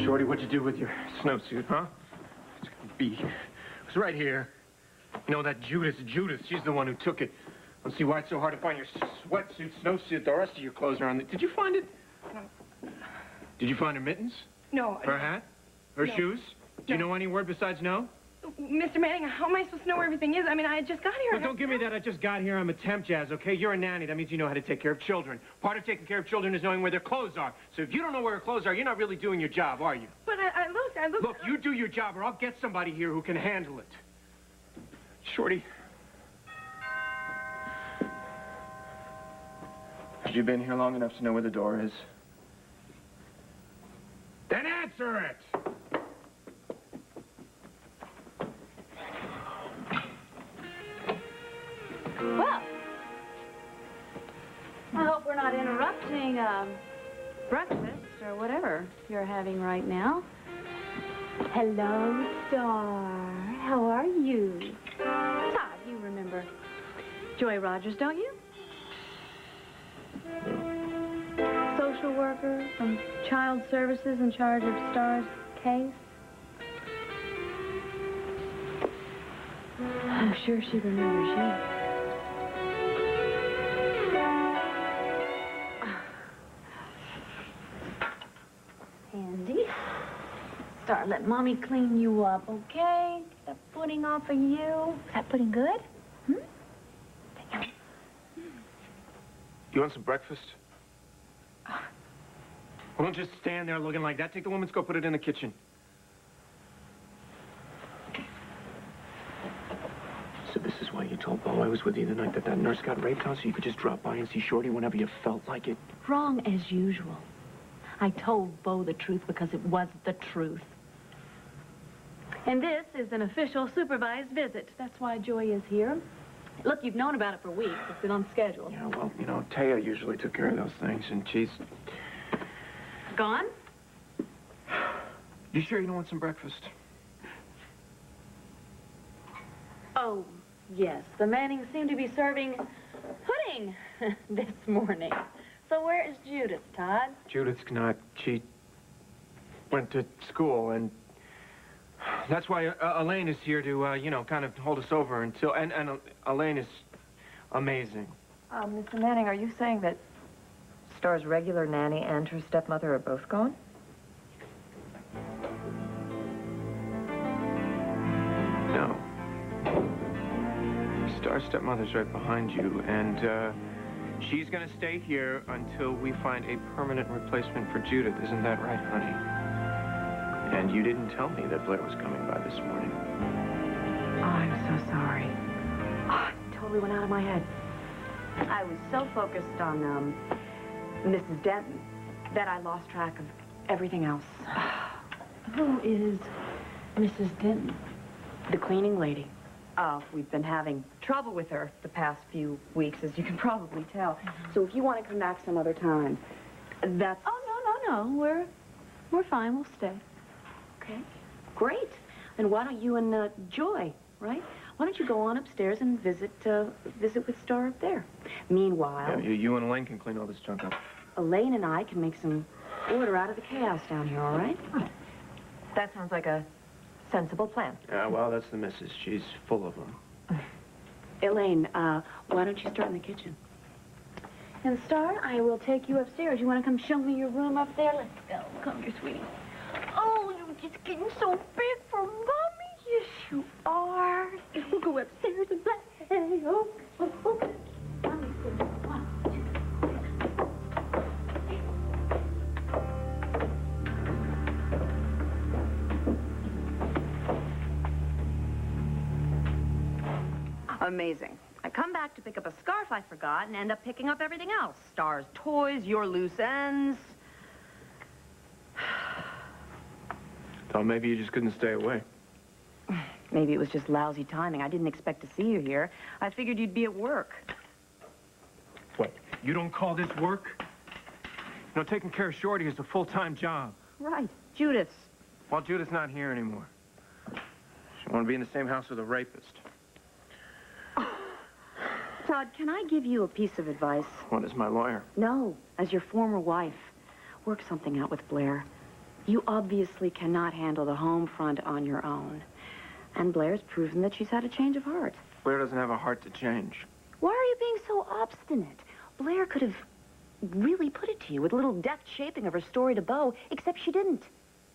Shorty, what'd you do with your snowsuit, huh? It was right here. You know, that Judith, she's the one who took it. I don't see why it's so hard to find your sweatsuit, snowsuit, the rest of your clothes are on the... Did you find it? No. Did you find her mittens? No. Her hat? Her shoes? Do you know any word besides no? Mr. Manning, how am I supposed to know where everything is? I mean, I just got here. Look, don't give me that I just got here. I'm a temp, Jazz, okay? You're a nanny. That means you know how to take care of children. Part of taking care of children is knowing where their clothes are. So if you don't know where her clothes are, you're not really doing your job, are you? But I looked. Look, you do your job, or I'll get somebody here who can handle it. Shorty. Have you been here long enough to know where the door is? Then answer it! Well, I hope we're not interrupting breakfast or whatever you're having right now. Hello, Star. How are you? Todd, you remember Joy Rogers, don't you? Social worker from Child Services in charge of Star's case. I'm sure she remembers you. Andy, Star, let Mommy clean you up, okay? Get that pudding off of you. Is that pudding good? You want some breakfast? Well, don't just stand there looking like that. Take the woman's go put it in the kitchen. So this is why you told Bo I was with you the night that nurse got raped, huh? So you could just drop by and see Shorty whenever you felt like it? Wrong as usual. I told Bo the truth because it was the truth. And this is an official supervised visit. That's why Joy is here. Look, you've known about it for weeks. It's been on schedule. Yeah, well, you know, Taya usually took care of those things, and she's... Gone? You sure you don't want some breakfast? Oh, yes. The Mannings seem to be serving pudding this morning. So where is Judith, Todd? Judith's not. She went to school, and that's why Elaine is here to, you know, kind of hold us over until... And Elaine is amazing. Mr. Manning, are you saying that Star's regular nanny and her stepmother are both gone? No. Star's stepmother's right behind you, and, she's gonna stay here until we find a permanent replacement for Judith. Isn't that right, honey? And you didn't tell me that Blair was coming by this morning. Oh, I'm so sorry. Oh, it totally went out of my head. I was so focused on, Mrs. Denton that I lost track of everything else. Who is Mrs. Denton? The cleaning lady. We've been having trouble with her the past few weeks, as you can probably tell. So if you want to come back some other time, that's... Oh, no. We're fine. We'll stay. Okay. Great. Then why don't you and, Joy, right? Why don't you go on upstairs and visit with Star up there? Meanwhile... Yeah, you and Elaine can clean all this junk up. Elaine and I can make some order out of the chaos down here, all right? That sounds like a sensible plan. Yeah, well, that's the missus. She's full of them. Elaine, why don't you start in the kitchen? And Star, I will take you upstairs. You want to come show me your room up there? Let's go. Come here, sweetie. Oh, you're just getting so big for Mommy. Yes, you are. We'll go upstairs and play. Oh. Mommy's good. Come on. Amazing. I come back to pick up a scarf I forgot and end up picking up everything else. Star's toys, your loose ends. Thought maybe you just couldn't stay away. Maybe it was just lousy timing. I didn't expect to see you here. I figured you'd be at work. What, you don't call this work? You know, taking care of Shorty is a full-time job. Right. Judith's. Well, Judith's not here anymore. She wanted to be in the same house with a rapist. Todd, can I give you a piece of advice? What is my lawyer? No, as your former wife. Work something out with Blair. You obviously cannot handle the home front on your own. And Blair's proven that she's had a change of heart. Blair doesn't have a heart to change. Why are you being so obstinate? Blair could have really put it to you with a little deft shaping of her story to bow, except she didn't.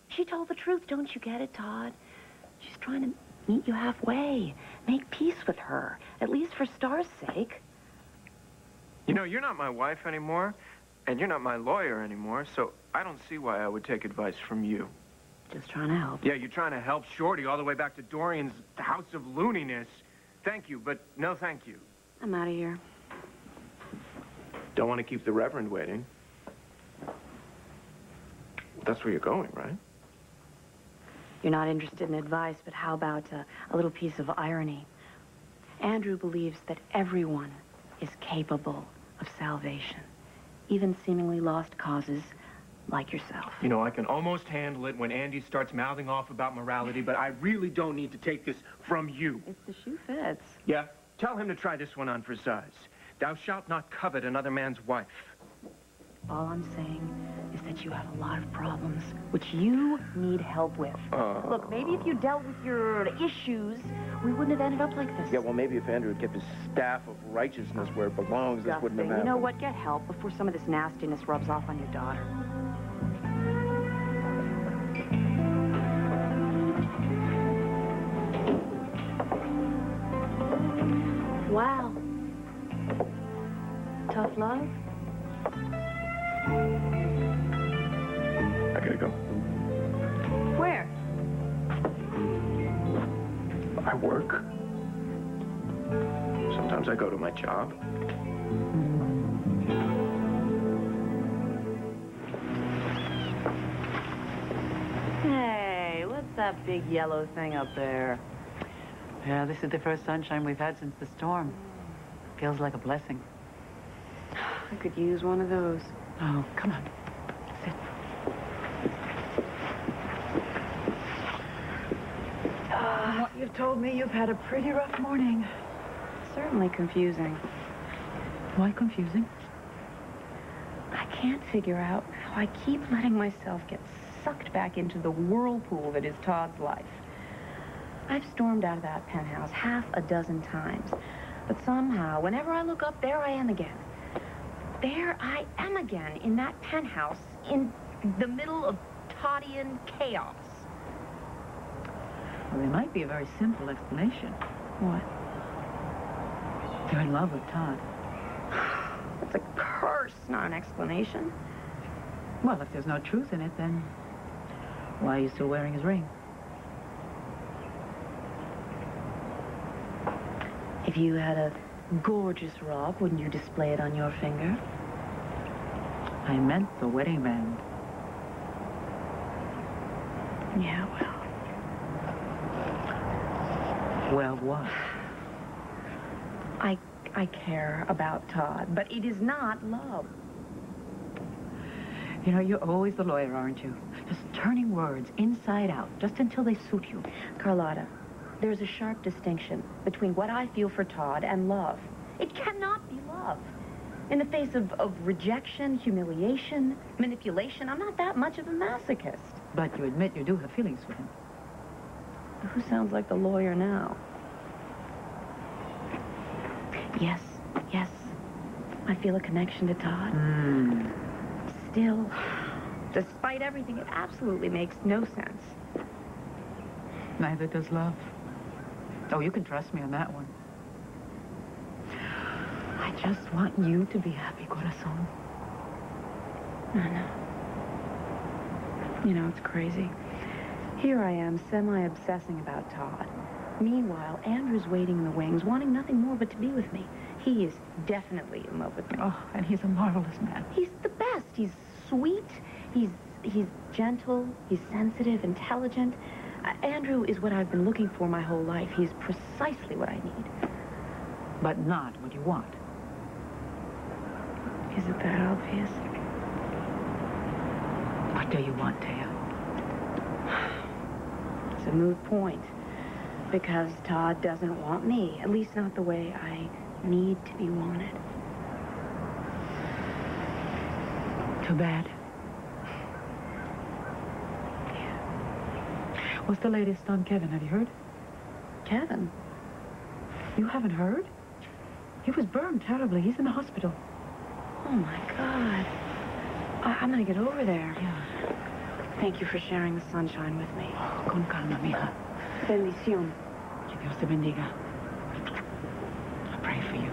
She told the truth. Don't you get it, Todd? She's trying to meet you halfway. Make peace with her, at least for Star's sake. You know, you're not my wife anymore, and you're not my lawyer anymore, so I don't see why I would take advice from you. Just trying to help. Yeah, you're trying to help Shorty all the way back to Dorian's house of looniness. Thank you, but no thank you. I'm out of here. Don't want to keep the Reverend waiting. That's where you're going, right? You're not interested in advice, but how about a little piece of irony? Andrew believes that everyone is capable of salvation, even seemingly lost causes like yourself. You know, I can almost handle it when Andy starts mouthing off about morality, but I really don't need to take this from you. If the shoe fits. Yeah? Tell him to try this one on for size. Thou shalt not covet another man's wife. All I'm saying is that you have a lot of problems which you need help with. Look, maybe if you dealt with your issues, we wouldn't have ended up like this. Yeah, well, maybe if Andrew had kept his staff of righteousness where it belongs, this wouldn't have happened. You know what? Get help before some of this nastiness rubs off on your daughter. Wow. Tough love? I gotta go. Where? I work. Sometimes I go to my job. Hey, what's that big yellow thing up there? Yeah, this is the first sunshine we've had since the storm. Feels like a blessing. I could use one of those. Oh, come on. Sit. From what you've told me, you've had a pretty rough morning. Certainly confusing. Why confusing? I can't figure out how I keep letting myself get sucked back into the whirlpool that is Todd's life. I've stormed out of that penthouse half a dozen times, but somehow, whenever I look up, there I am again. There I am again in that penthouse in the middle of Toddian chaos. Well, there might be a very simple explanation. What? You're in love with Todd. It's a curse, not an explanation. Well, if there's no truth in it, then why are you still wearing his ring? If you had a gorgeous rock, wouldn't you display it on your finger? I meant the wedding band. Yeah, well. Well, what? I care about Todd, but it is not love. You know, you're always the lawyer, aren't you? Just turning words inside out, just until they suit you. Carlotta, there's a sharp distinction between what I feel for Todd and love. It cannot be love. In the face of rejection, humiliation, manipulation, I'm not that much of a masochist. But you admit you do have feelings for him. Who sounds like the lawyer now? Yes, yes. I feel a connection to Todd. Still, despite everything, it absolutely makes no sense. Neither does love. Oh, you can trust me on that one. I just want you to be happy, corazón. I know. You know, it's crazy. Here I am, semi-obsessing about Todd. Meanwhile, Andrew's waiting in the wings, wanting nothing more but to be with me. He is definitely in love with me. Oh, and he's a marvelous man. He's the best. He's sweet. He's gentle. He's sensitive, intelligent. Andrew is what I've been looking for my whole life. He's precisely what I need. But not what you want. Is it that obvious? What do you want, Taya? It's a moot point. Because Todd doesn't want me. At least not the way I need to be wanted. Too bad. What's the latest on Kevin? Have you heard? Kevin? You haven't heard? He was burned terribly. He's in the hospital. Oh, my God. I'm gonna get over there. Yeah. Thank you for sharing the sunshine with me. Con calma, mija. Bendición. Que Dios te bendiga. I pray for you.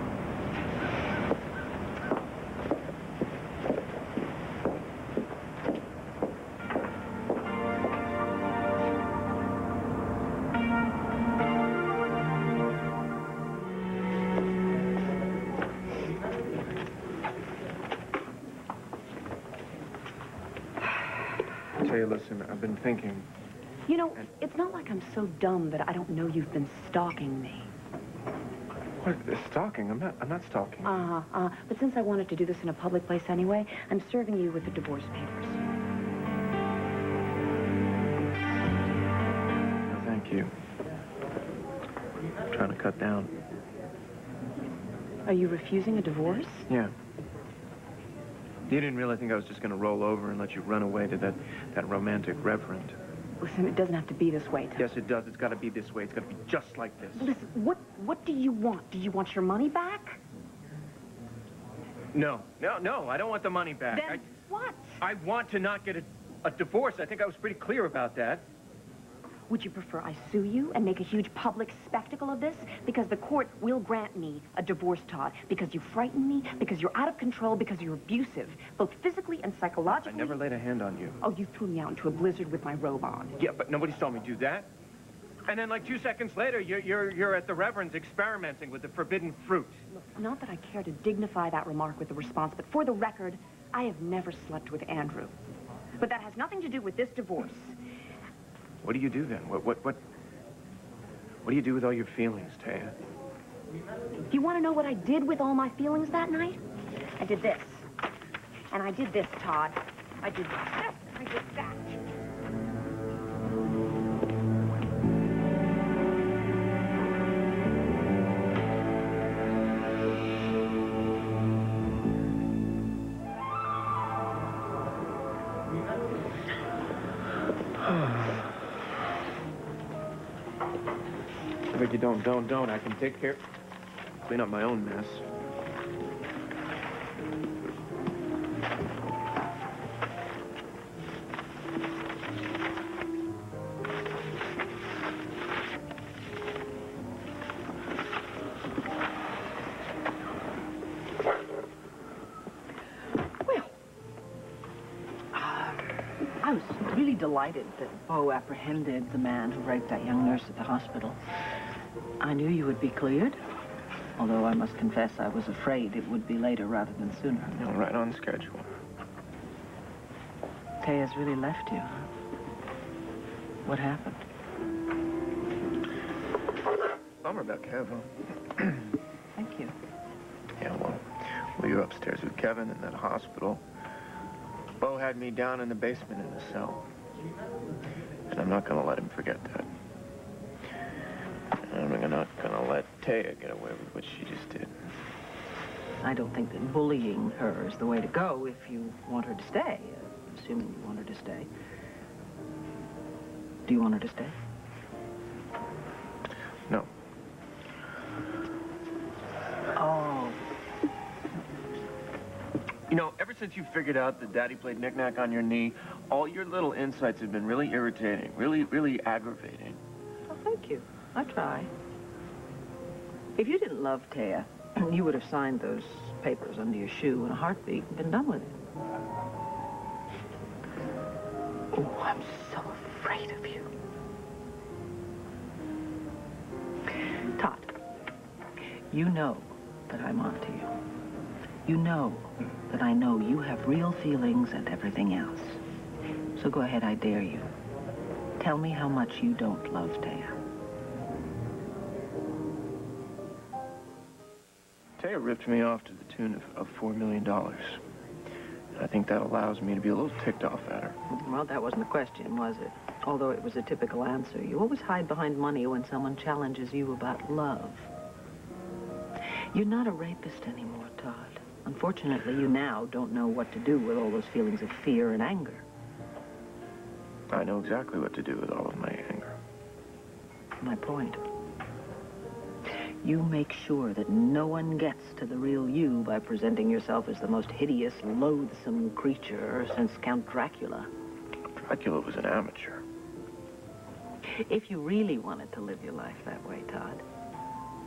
Taya, listen, I've been thinking. You know, it's not like I'm so dumb that I don't know you've been stalking me. What? Stalking? I'm not stalking. But since I wanted to do this in a public place anyway, I'm serving you with the divorce papers. No, thank you. I'm trying to cut down. Are you refusing a divorce? Yeah. You didn't really think I was just going to roll over and let you run away to that romantic reverend. Listen, it doesn't have to be this way, Todd. Yes, it does. It's got to be this way. It's got to be just like this. Listen, what do you want? Do you want your money back? No, I don't want the money back. Then what? I want to not get a divorce. I think I was pretty clear about that. Would you prefer I sue you and make a huge public spectacle of this? Because the court will grant me a divorce, Todd. Because you frighten me, because you're out of control, because you're abusive, both physically and psychologically. I never laid a hand on you. Oh, you threw me out into a blizzard with my robe on. Yeah, but nobody saw me do that. And then, like 2 seconds later, you're at the Reverend's experimenting with the forbidden fruit. Look, not that I care to dignify that remark with the response, but for the record, I have never slept with Andrew. But that has nothing to do with this divorce. What do you do then? What do you do with all your feelings, Taya? You want to know what I did with all my feelings that night? I did this. And I did this, Todd. I did this. I did that. But you don't. I can take care, clean up my own mess. I was really delighted that Bo apprehended the man who raped that young nurse at the hospital. I knew you would be cleared, although I must confess I was afraid it would be later rather than sooner. No, right on schedule. Taya's really left you, huh? What happened? Bummer about Kevin. Thank you. Yeah, well, we were upstairs with Kevin in that hospital. Bo had me down in the basement in a cell. And I'm not going to let him forget that. And I'm not going to let Taya get away with what she just did. I don't think that bullying her is the way to go if you want her to stay, assuming you want her to stay. Do you want her to stay? No. Oh. You know, ever since you figured out that Daddy played knick-knack on your knee, all your little insights have been really irritating, really aggravating. Oh, thank you. I try. If you didn't love Taya, you would have signed those papers under your shoe in a heartbeat and been done with it. Oh, I'm so afraid of you. Todd, you know that I'm onto you. You know that I know you have real feelings and everything else. So go ahead, I dare you. Tell me how much you don't love Taya. Taya ripped me off to the tune of $4 million. And I think that allows me to be a little ticked off at her. Well, that wasn't the question, was it? Although it was a typical answer. You always hide behind money when someone challenges you about love. You're not a rapist anymore, Todd. Unfortunately, you now don't know what to do with all those feelings of fear and anger. I know exactly what to do with all of my anger. my point. You make sure that no one gets to the real you by presenting yourself as the most hideous, loathsome creature since Count Dracula. Dracula was an amateur. If you really wanted to live your life that way, Todd,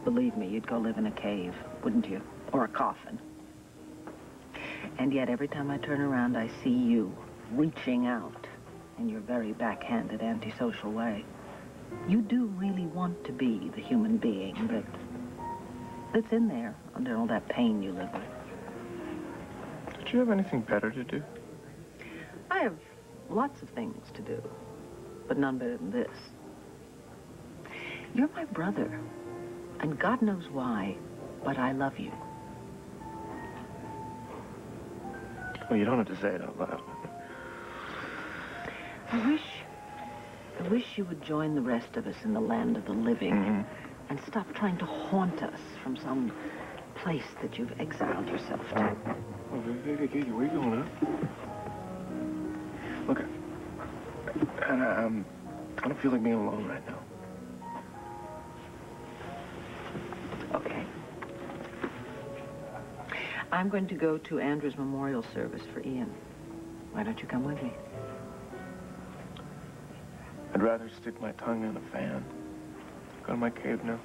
believe me, you'd go live in a cave, wouldn't you? Or a coffin. And yet, every time I turn around, I see you reaching out in your very backhanded, antisocial way. You do really want to be the human being that's in there under all that pain you live with. Did you have anything better to do? I have lots of things to do, but none better than this. You're my brother, and God knows why, but I love you. Well, you don't have to say it out loud. I wish you would join the rest of us in the land of the living and stop trying to haunt us from some place that you've exiled yourself to. Oh, where are you going, huh? Look, I don't feel like being alone right now. Okay. I'm going to go to Andrew's memorial service for Ian. Why don't you come with me? I'd rather stick my tongue in a fan. Go to my cave now.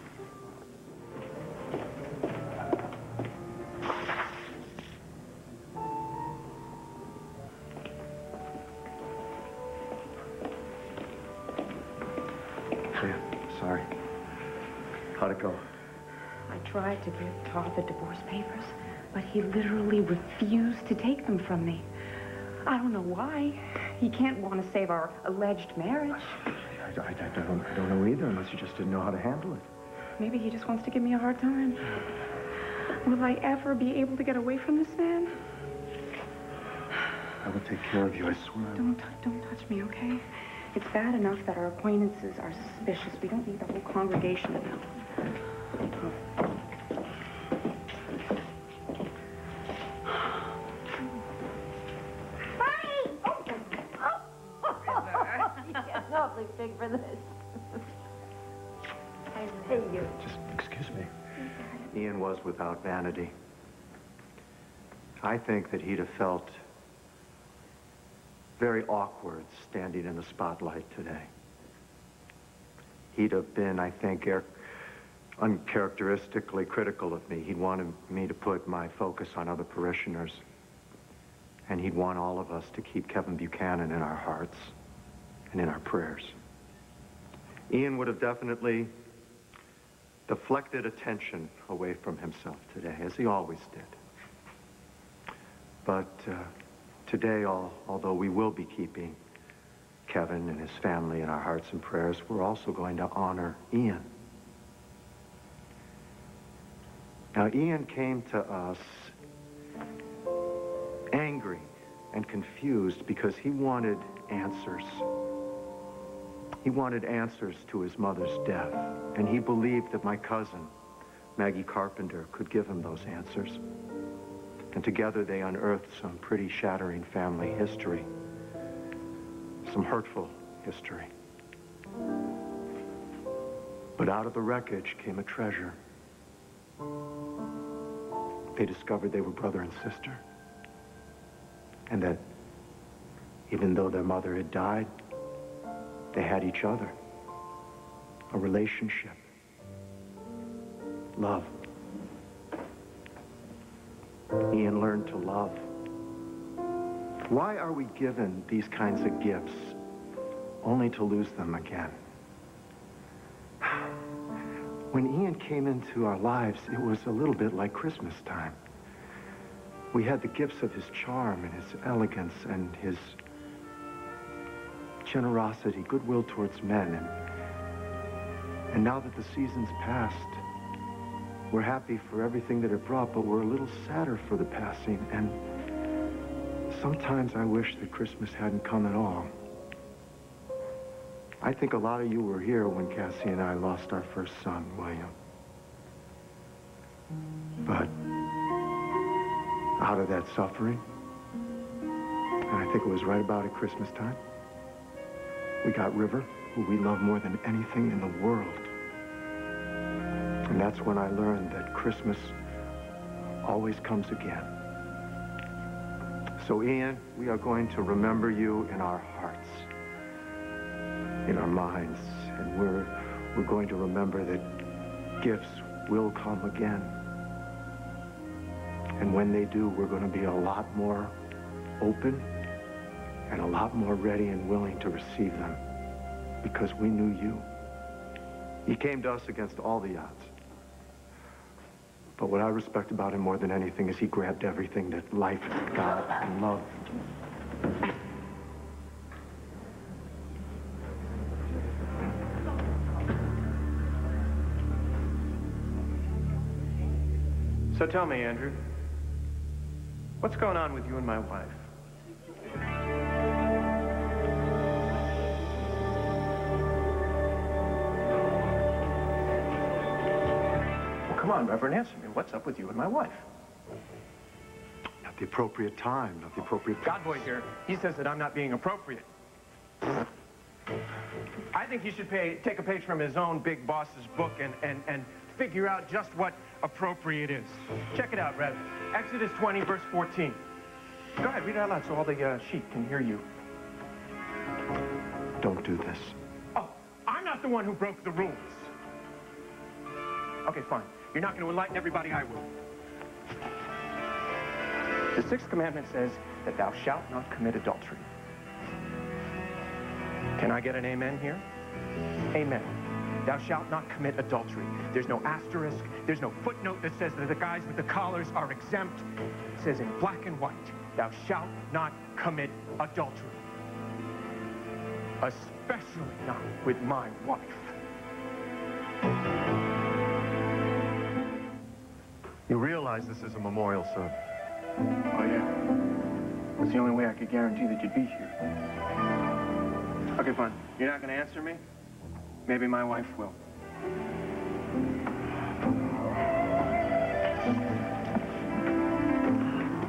Hey, sorry. How'd it go? I tried to give Todd the divorce papers, but he literally refused to take them from me. I don't know why. He can't want to save our alleged marriage. I don't know either, unless you just didn't know how to handle it. Maybe he just wants to give me a hard time. Will I ever be able to get away from this man? I will take care of you, I swear. Don't touch me, okay? It's bad enough that our acquaintances are suspicious. We don't need the whole congregation to know. Awfully big for this. Hey, you. Just excuse me. Ian was without vanity. I think that he'd have felt very awkward standing in the spotlight today. He'd have been, I think, uncharacteristically critical of me. He'd wanted me to put my focus on other parishioners. And he'd want all of us to keep Kevin Buchanan in our hearts and in our prayers. Ian would have definitely deflected attention away from himself today, as he always did. But today, although we will be keeping Kevin and his family in our hearts and prayers, we're also going to honor Ian. Now, Ian came to us angry and confused because he wanted answers. He wanted answers to his mother's death, and he believed that my cousin, Maggie Carpenter, could give him those answers. And together they unearthed some pretty shattering family history, some hurtful history. But out of the wreckage came a treasure. They discovered they were brother and sister, and that even though their mother had died, they had each other, a relationship, love. Ian learned to love. Why are we given these kinds of gifts only to lose them again? When Ian came into our lives, it was a little bit like Christmas time. We had the gifts of his charm and his elegance and his generosity, goodwill towards men. And now that the season's passed, we're happy for everything that it brought, but we're a little sadder for the passing. And sometimes I wish that Christmas hadn't come at all. I think a lot of you were here when Cassie and I lost our first son, William. But out of that suffering, and I think it was right about at Christmas time, We got River, who we love more than anything in the world. And that's when I learned that Christmas always comes again. So, Ian, we are going to remember you in our hearts, in our minds, and we're going to remember that gifts will come again. And when they do, we're going to be a lot more open and a lot more ready and willing to receive them because we knew you. He came to us against all the odds. But what I respect about him more than anything is he grabbed everything that life, God, and love. So tell me, Andrew, what's going on with you and my wife? Well, come on, Reverend, answer me. What's up with you and my wife? Not the appropriate time, not the appropriate time. Godboy here, he says that I'm not being appropriate. I think he should take a page from his own big boss's book and figure out just what appropriate is. Check it out, Rev. Exodus 20, verse 14. Go ahead, read it out loud so all the sheep can hear you. Don't do this. Oh, I'm not the one who broke the rules. Okay, fine. You're not going to enlighten everybody, I will. The sixth commandment says that thou shalt not commit adultery. Can I get an amen here? Amen. Thou shalt not commit adultery. There's no asterisk. There's no footnote that says that the guys with the collars are exempt. It says in black and white, thou shalt not commit adultery. Especially not with my wife. You realize this is a memorial service. Oh, yeah. That's the only way I could guarantee that you'd be here. Okay, fine. You're not going to answer me? Maybe my wife will.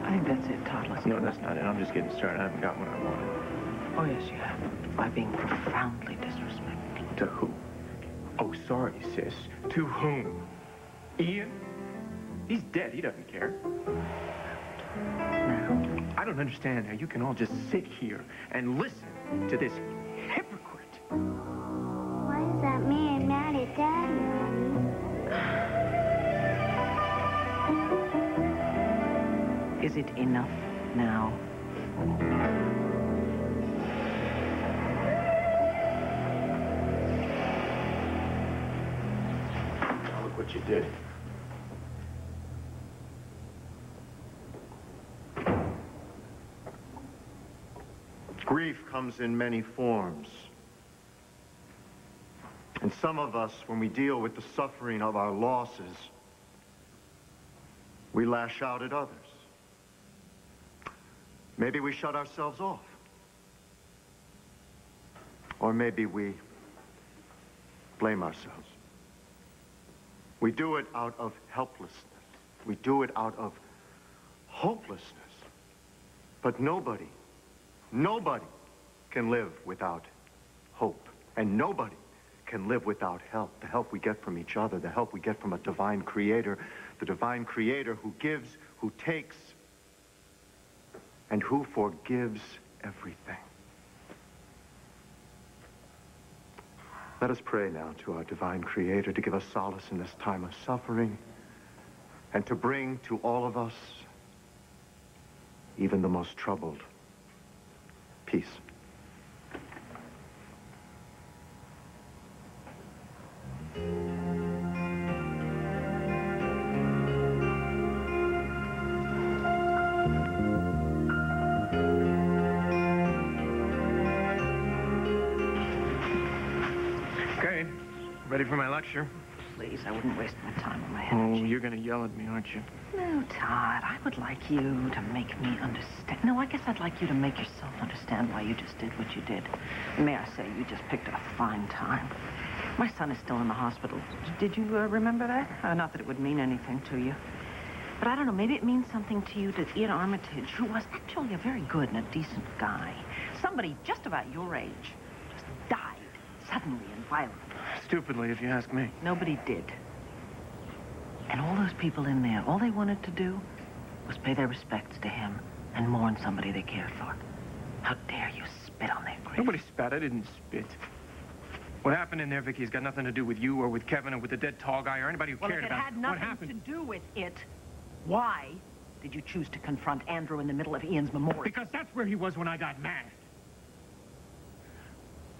I think that's it, Todd. Let's No, that's not it. I'm just getting started. I haven't got what I wanted. Oh, yes, you have. By being profoundly disrespectful. To who? Oh, sorry, sis. To whom? Ian? He's dead. He doesn't care. Now, I don't understand how you can all just sit here and listen to this hypocrite. Why is that man mad at Daddy, Mommy? is it enough now? Now look what you did. Grief comes in many forms. And some of us, when we deal with the suffering of our losses, we lash out at others. Maybe we shut ourselves off. Or maybe we blame ourselves. We do it out of helplessness. We do it out of hopelessness. But nobody can live without hope. And nobody can live without help. The help we get from each other, the help we get from a divine creator, the divine creator who gives, who takes, and who forgives everything. Let us pray now to our divine creator to give us solace in this time of suffering and to bring to all of us, even the most troubled, peace. Okay, ready for my lecture? Please, I wouldn't waste my time on my Oh, energy. you're gonna yell at me, aren't you? No, Todd, I would like you to make me understand. No, I guess I'd like you to make yourself understand why you just did what you did. And may I say, you just picked a fine time. My son is still in the hospital. Did you remember that? Not that it would mean anything to you. But I don't know, maybe it means something to you that Ian Armitage, who was actually a very good and a decent guy, somebody just about your age, just suddenly and violently. Stupidly, if you ask me. Nobody did. And all those people in there, all they wanted to do was pay their respects to him and mourn somebody they cared for. How dare you spit on their grave? Nobody spat. I didn't spit. What happened in there, Vicky, has got nothing to do with you or with Kevin or with the dead tall guy or anybody who cared about Well, if it had what nothing happened. to do with it, why did you choose to confront Andrew in the middle of Ian's memorial? Because that's where he was when I got mad.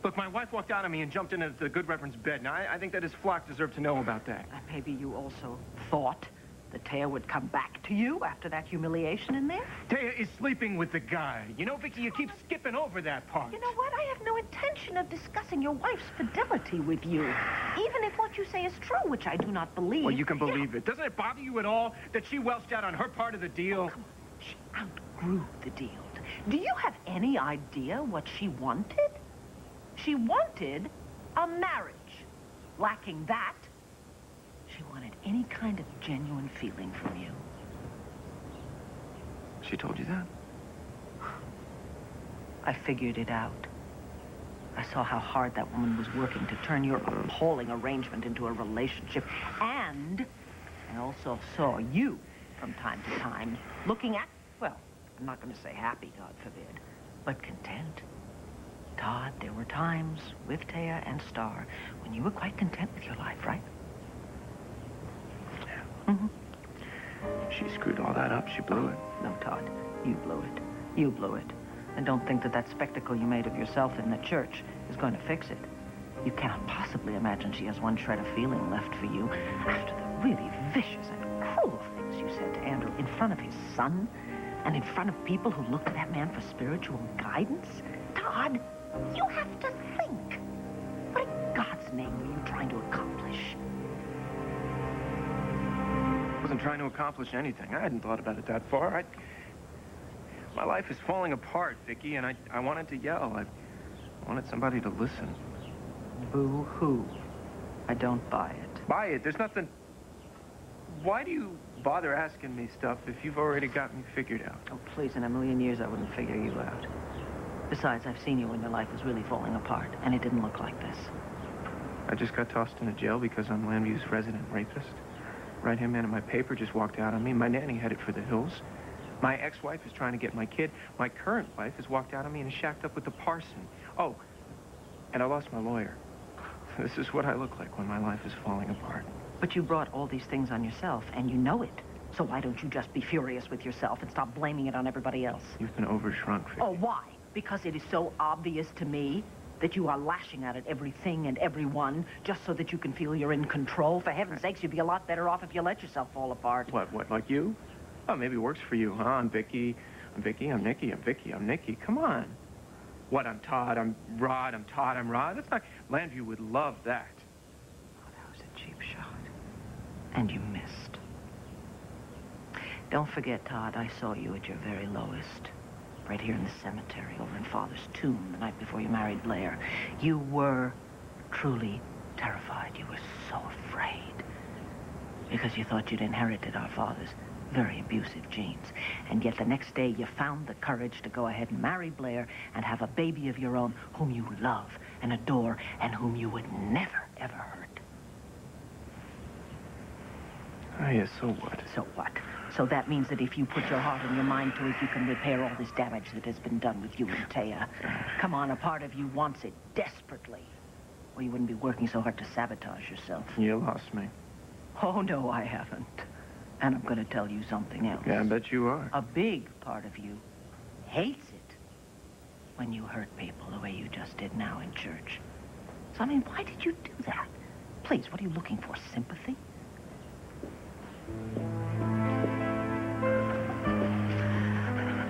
Look, my wife walked out on me and jumped into the good Reverend's bed. Now, I think that his flock deserved to know about that. And maybe you also thought that Taya would come back to you after that humiliation in there? Taya is sleeping with the guy. You know, Vicky, you keep skipping over that part. You know what? I have no intention of discussing your wife's fidelity with you. Even if what you say is true, which I do not believe. Well, you can believe it. Doesn't it bother you at all that she welched out on her part of the deal? Come on. She outgrew the deal. Do you have any idea what she wanted? She wanted a marriage. Lacking that, she wanted any kind of genuine feeling from you. She told you that? I figured it out. I saw how hard that woman was working to turn your appalling arrangement into a relationship. And I also saw you, from time to time, looking at, well, I'm not going to say happy, God forbid, but content. Todd, there were times with Taya and Star when you were quite content with your life, right? Yeah. Mm-hmm. She screwed all that up. She blew it. No, Todd, you blew it. You blew it. And don't think that that spectacle you made of yourself in the church is going to fix it. You cannot possibly imagine she has one shred of feeling left for you after the really vicious and cruel things you said to Andrew in front of his son and in front of people who looked to that man for spiritual guidance. Todd, you have to think. What in God's name were you trying to accomplish? I wasn't trying to accomplish anything. I hadn't thought about it that far. My life is falling apart, Vicky, and I wanted to yell. I wanted somebody to listen. Boo-hoo. I don't buy it. Buy it? There's nothing... Why do you bother asking me stuff if you've already got me figured out? Oh, please, in a million years I wouldn't figure you out. Besides, I've seen you when your life was really falling apart, and it didn't look like this. I just got tossed into jail because I'm Landview's resident rapist. Right-hand man in my paper just walked out on me. My nanny headed for the hills. My ex-wife is trying to get my kid. My current wife has walked out on me and is shacked up with the parson. Oh, and I lost my lawyer. This is what I look like when my life is falling apart. But you brought all these things on yourself, and you know it. So why don't you just be furious with yourself and stop blaming it on everybody else? You've been overshrunk, Vicky. Oh, why? Because it is so obvious to me that you are lashing out at everything and everyone just so that you can feel you're in control. For heaven's sakes, you'd be a lot better off if you let yourself fall apart. What, like you? Oh, maybe it works for you, huh? I'm Vicky, I'm Vicky, I'm Nikki, I'm Vicky, I'm Nikki. Come on. What, I'm Todd, I'm Rod, I'm Todd, I'm Rod? That's not... Landview would love that. Oh, that was a cheap shot. And you missed. Don't forget, Todd, I saw you at your very lowest. Right here in the cemetery, over in Father's tomb, the night before you married Blair. You were truly terrified. You were so afraid. Because you thought you'd inherited our father's very abusive genes. And yet the next day you found the courage to go ahead and marry Blair and have a baby of your own whom you love and adore and whom you would never, ever hurt. Oh, yeah, so what? So what? So that means that if you put your heart and your mind to it, you can repair all this damage that has been done with you and Taya. Come on, a part of you wants it desperately. Or you wouldn't be working so hard to sabotage yourself. You lost me. Oh, no, I haven't. And I'm going to tell you something else. Yeah, I bet you are. A big part of you hates it when you hurt people the way you just did now in church. So, I mean, why did you do that? Please, what are you looking for? Sympathy?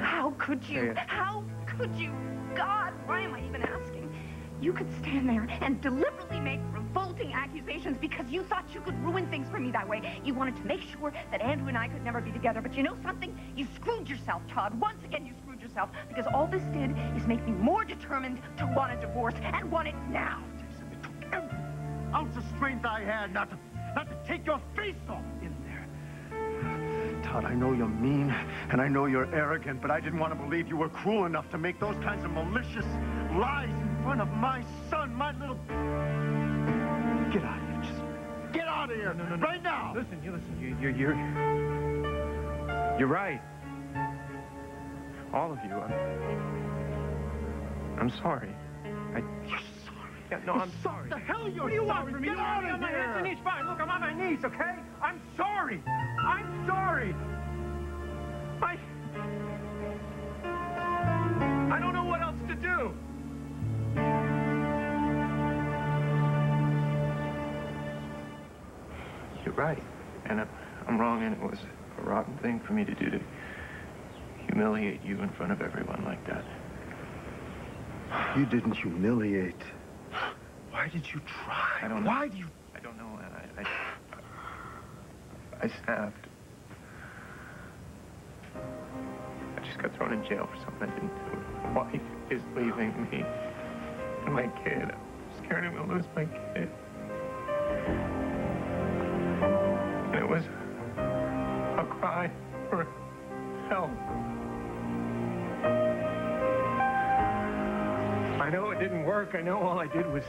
How could you? How could you? God, why am I even asking? You could stand there and deliberately make revolting accusations because you thought you could ruin things for me that way. You wanted to make sure that Andrew and I could never be together. But you know something? You screwed yourself, Todd. Once again, you screwed yourself because all this did is make me more determined to want a divorce and want it now. It took every ounce of strength I had not to take your face off in there. Todd, I know you're mean, and I know you're arrogant, but I didn't want to believe you were cruel enough to make those kinds of malicious lies and front of my son, my little... Get out of here. Just get out of here. No. Right now. Listen. You're right. All of you. I'm sorry. You're sorry. Yeah, no, I'm sorry. What the hell you're What do you want sorry? from me? Get You want out me of on my hands and here. knees? Fine. Look, I'm on my knees, okay? I'm sorry. I'm sorry. I don't know what else to do. You're right. And I'm wrong, and it was a rotten thing for me to do, to humiliate you in front of everyone like that. You didn't humiliate. Why did you try? I don't know. Why do you... I don't know, and I snapped. I just got thrown in jail for something I didn't do. My wife is leaving me and my kid. I'm scared I'm gonna lose my kid. And it was a cry for help. I know it didn't work. I know all I did was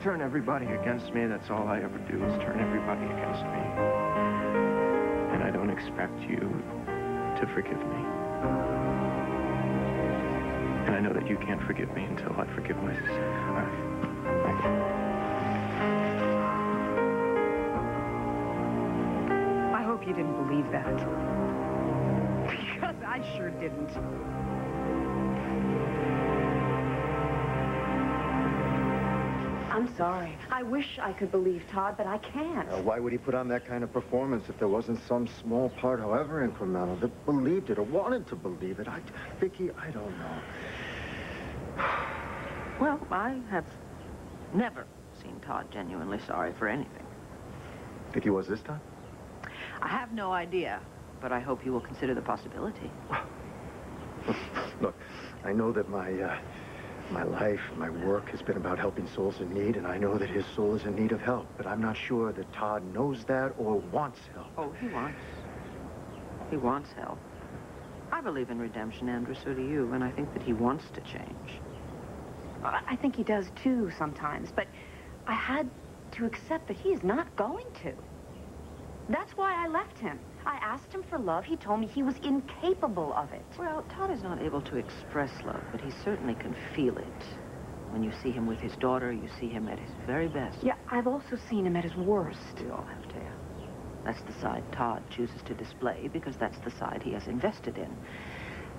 turn everybody against me. That's all I ever do, is turn everybody against me. And I don't expect you to forgive me. And I know that you can't forgive me until I forgive myself. I hope you didn't believe that. Because I sure didn't. I'm sorry. I wish I could believe Todd, but I can't. Why would he put on that kind of performance if there wasn't some small part, however incremental, that believed it or wanted to believe it? Vicky, I don't know. Well, I have never seen Todd genuinely sorry for anything. Think he was this time? I have no idea, but I hope you will consider the possibility. Look, I know that my life, my work has been about helping souls in need, and I know that his soul is in need of help, but I'm not sure that Todd knows that or wants help. Oh, he wants. He wants help. I believe in redemption, Andrew, so do you, and I think that he wants to change. I think he does too sometimes, but I had to accept that he is not going to. That's why I left him. I asked him for love. He told me he was incapable of it. Well, Todd is not able to express love, but he certainly can feel it. When you see him with his daughter, you see him at his very best. Yeah, I've also seen him at his worst. We all have, Taya. That's the side Todd chooses to display because that's the side he has invested in.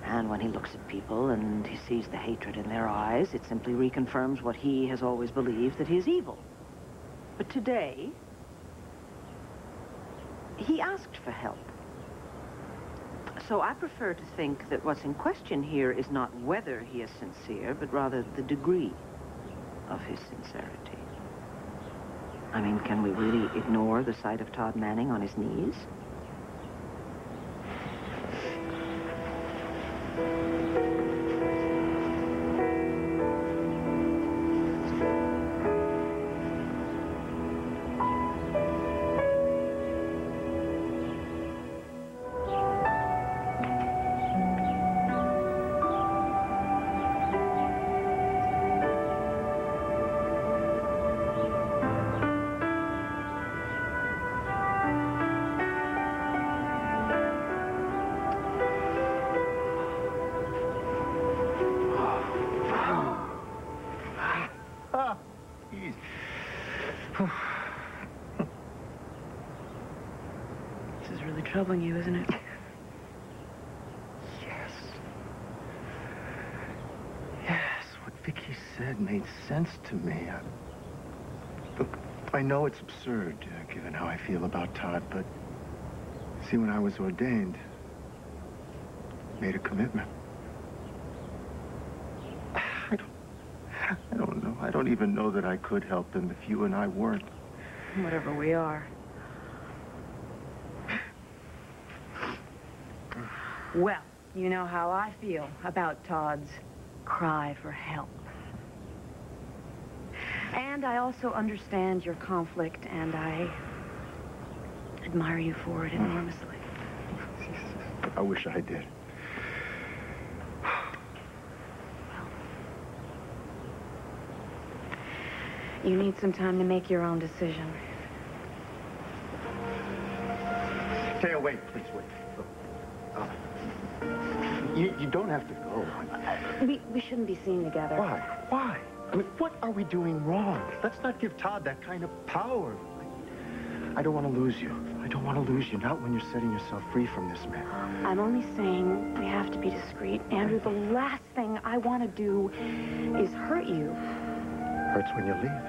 And when he looks at people and he sees the hatred in their eyes, it simply reconfirms what he has always believed, that he is evil. But today, he asked for help. So I prefer to think that what's in question here is not whether he is sincere, but rather the degree of his sincerity. I mean, can we really ignore the sight of Todd Manning on his knees? This is really troubling you, isn't it? Yes. Yes, what Vicky said made sense to me. Look, I know it's absurd, given how I feel about Todd, but see, when I was ordained, made a commitment. I don't know. I don't even know that I could help him if you and I weren't. Whatever we are. Well, you know how I feel about Todd's cry for help. And I also understand your conflict, and I admire you for it enormously. I wish I did. You need some time to make your own decision. Taya, wait, please, wait. You don't have to go. We shouldn't be seen together. Why? Why? I mean, what are we doing wrong? Let's not give Todd that kind of power. I don't want to lose you. I don't want to lose you, not when you're setting yourself free from this man. I'm only saying we have to be discreet. Andrew, the last thing I want to do is hurt you. Hurts when you leave.